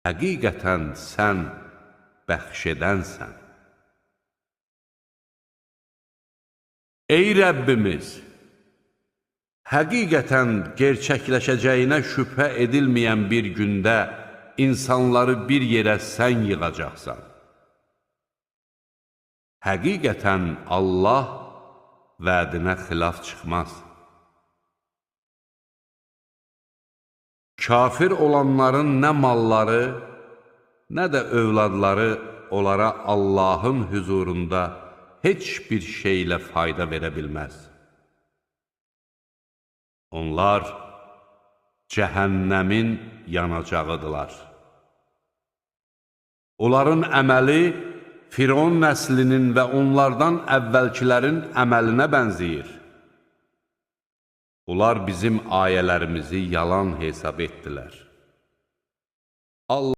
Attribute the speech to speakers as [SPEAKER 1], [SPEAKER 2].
[SPEAKER 1] həqiqətən sən bəxş edənsən. Ey Rəbbimiz! Həqiqətən gerçəkləşəcəyinə şübhə edilməyən bir gündə insanları bir yerə sən yığacaqsan. Həqiqətən Allah vədinə xilaf çıxmaz. Kafir olanların nə malları, nə də övladları onlara Allahın hüzurunda heç bir şeylə fayda verə bilməz. Onlar cəhənnəmin yanacağıdırlar. Onların əməli Firon nəslinin və onlardan əvvəlkilərin əməlinə bənzəyir. Onlar bizim ayələrimizi yalan hesab etdilər.